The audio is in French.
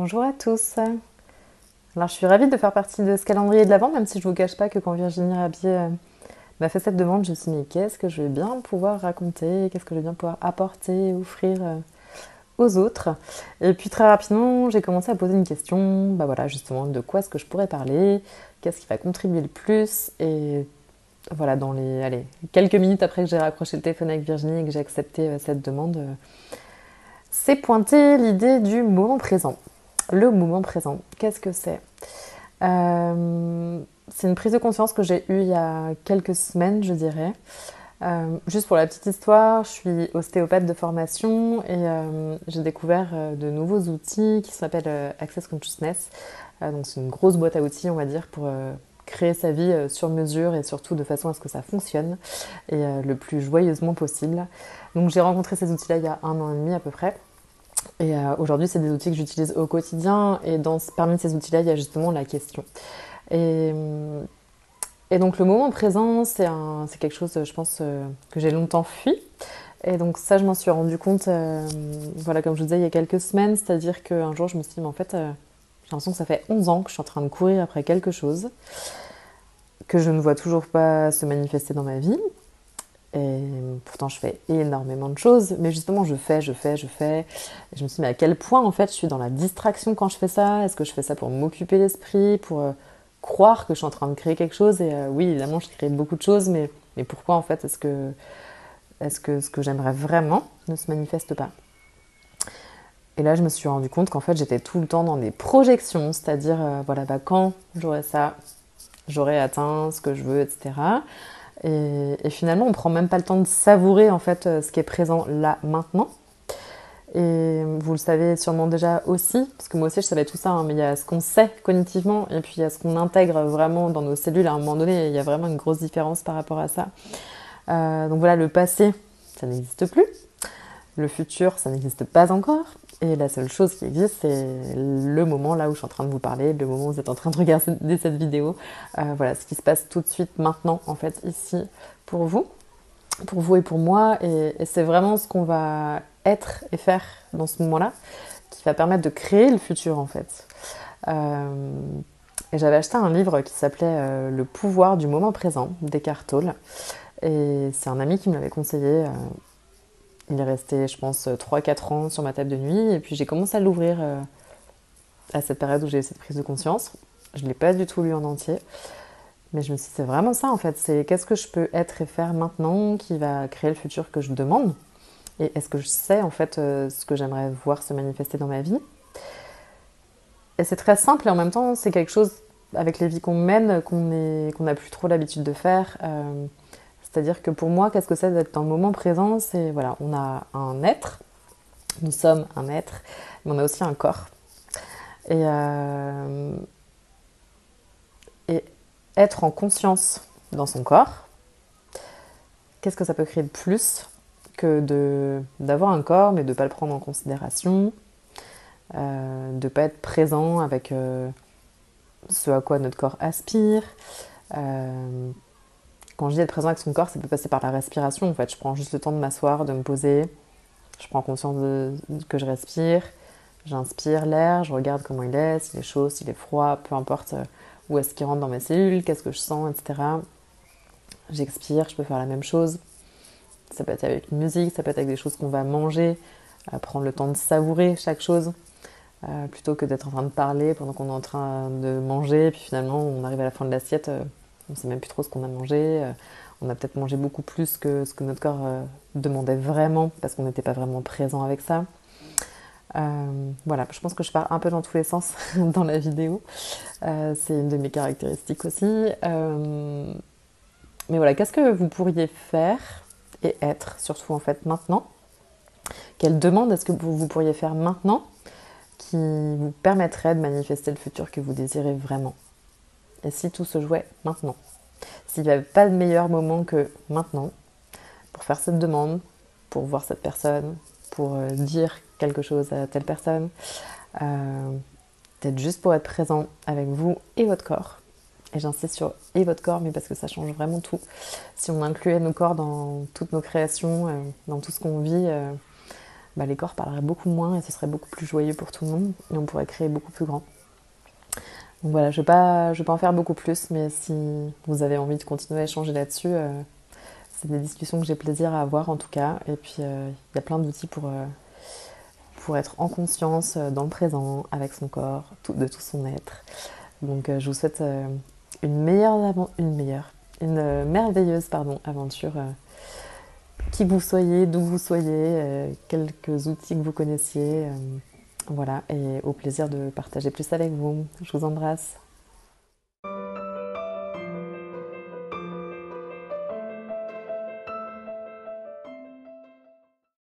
Bonjour à tous. Alors je suis ravie de faire partie de ce calendrier de l'Avent, même si je ne vous cache pas que quand Virginie Rabier m'a fait cette demande, je me suis dit mais qu'est-ce que je vais bien pouvoir raconter, qu'est-ce que je vais bien pouvoir apporter, offrir aux autres. Et puis très rapidement, j'ai commencé à poser une question, bah voilà justement de quoi est-ce que je pourrais parler, qu'est-ce qui va contribuer le plus. Et voilà, dans les quelques minutes après que j'ai raccroché le téléphone avec Virginie et que j'ai accepté cette demande, c'est pointé l'idée du moment présent. Le moment présent, qu'est-ce que c'est? C'est une prise de conscience que j'ai eue il y a quelques semaines, je dirais. Juste pour la petite histoire, je suis ostéopathe de formation et j'ai découvert de nouveaux outils qui s'appellent Access Consciousness. Donc c'est une grosse boîte à outils, on va dire, pour créer sa vie sur mesure et surtout de façon à ce que ça fonctionne et le plus joyeusement possible. Donc j'ai rencontré ces outils-là il y a 1 an et demi à peu près. Et aujourd'hui, c'est des outils que j'utilise au quotidien. Et parmi ces outils-là, il y a justement la question. Et, et donc, le moment présent, c'est quelque chose, je pense, que j'ai longtemps fui. Et donc, ça, je m'en suis rendu compte, voilà, comme je vous disais, il y a quelques semaines. C'est-à-dire qu'un jour, je me suis dit, mais en fait, j'ai l'impression que ça fait 11 ans que je suis en train de courir après quelque chose que je ne vois toujours pas se manifester dans ma vie. Et pourtant, je fais énormément de choses, mais justement, je fais. Et je me suis dit, mais à quel point, en fait, je suis dans la distraction quand je fais ça? Est-ce que je fais ça pour m'occuper l'esprit, pour croire que je suis en train de créer quelque chose? Et oui, évidemment, je crée beaucoup de choses, mais pourquoi, en fait, est-ce que ce que j'aimerais vraiment ne se manifeste pas? Et là, je me suis rendu compte qu'en fait, j'étais tout le temps dans des projections, c'est-à-dire, voilà, bah, quand j'aurai ça, j'aurai atteint ce que je veux, etc. Et finalement, on prend même pas le temps de savourer en fait ce qui est présent là maintenant. Et vous le savez sûrement déjà aussi, parce que moi aussi je savais tout ça, hein, mais il y a ce qu'on sait cognitivement et puis il y a ce qu'on intègre vraiment dans nos cellules à un moment donné. Et il y a vraiment une grosse différence par rapport à ça. Donc voilà, le passé, ça n'existe plus. Le futur, ça n'existe pas encore. Et la seule chose qui existe, c'est le moment là où je suis en train de vous parler, le moment où vous êtes en train de regarder cette vidéo. Voilà, ce qui se passe tout de suite maintenant, en fait, ici, pour vous et pour moi. Et c'est vraiment ce qu'on va être et faire dans ce moment-là qui va permettre de créer le futur, en fait. Et j'avais acheté un livre qui s'appelait Le pouvoir du moment présent d'Eckhart Tolle. Et c'est un ami qui me l'avait conseillé. Il est resté, je pense, 3 4 ans sur ma table de nuit. Et puis j'ai commencé à l'ouvrir à cette période où j'ai eu cette prise de conscience. Je ne l'ai pas du tout lu en entier. Mais je me suis dit, c'est vraiment ça en fait. C'est qu'est-ce que je peux être et faire maintenant qui va créer le futur que je demande? Et est-ce que je sais en fait ce que j'aimerais voir se manifester dans ma vie? Et c'est très simple et en même temps, c'est quelque chose avec les vies qu'on mène qu'on n'a plus trop l'habitude de faire. C'est-à-dire que pour moi, qu'est-ce que c'est d'être dans le moment présent? C'est voilà, on a un être, nous sommes un être, mais on a aussi un corps. Et être en conscience dans son corps, qu'est-ce que ça peut créer de plus que d'avoir un corps, mais de ne pas le prendre en considération, de ne pas être présent avec ce à quoi notre corps aspire. Quand je dis être présent avec son corps, ça peut passer par la respiration. En fait, je prends juste le temps de m'asseoir, de me poser. Je prends conscience que je respire. J'inspire l'air, je regarde comment il est, s'il est chaud, s'il est froid, peu importe où est-ce qu'il rentre dans mes cellules, qu'est-ce que je sens, etc. J'expire, je peux faire la même chose. Ça peut être avec une musique, ça peut être avec des choses qu'on va manger, prendre le temps de savourer chaque chose, plutôt que d'être en train de parler pendant qu'on est en train de manger, et puis finalement on arrive à la fin de l'assiette, on ne sait même plus trop ce qu'on a mangé, on a peut-être mangé beaucoup plus que ce que notre corps demandait vraiment, parce qu'on n'était pas vraiment présent avec ça. Voilà, je pense que je pars un peu dans tous les sens dans la vidéo. C'est une de mes caractéristiques aussi. Mais voilà, qu'est-ce que vous pourriez faire et être, surtout en fait maintenant? Quelle demande est-ce que vous pourriez faire maintenant qui vous permettrait de manifester le futur que vous désirez vraiment? Et si tout se jouait maintenant? S'il n'y avait pas de meilleur moment que maintenant pour faire cette demande, pour voir cette personne, pour dire quelque chose à telle personne, peut-être juste pour être présent avec vous et votre corps. Et j'insiste sur et votre corps, mais parce que ça change vraiment tout. Si on incluait nos corps dans toutes nos créations, dans tout ce qu'on vit, les corps parleraient beaucoup moins et ce serait beaucoup plus joyeux pour tout le monde et on pourrait créer beaucoup plus grand. Donc voilà, je vais pas en faire beaucoup plus, mais si vous avez envie de continuer à échanger là-dessus, c'est des discussions que j'ai plaisir à avoir en tout cas. Et puis il y a plein d'outils pour être en conscience dans le présent, avec son corps, de tout son être. Donc je vous souhaite une merveilleuse aventure, qui vous soyez, d'où vous soyez, quelques outils que vous connaissiez. Voilà, et au plaisir de partager plus avec vous. Je vous embrasse.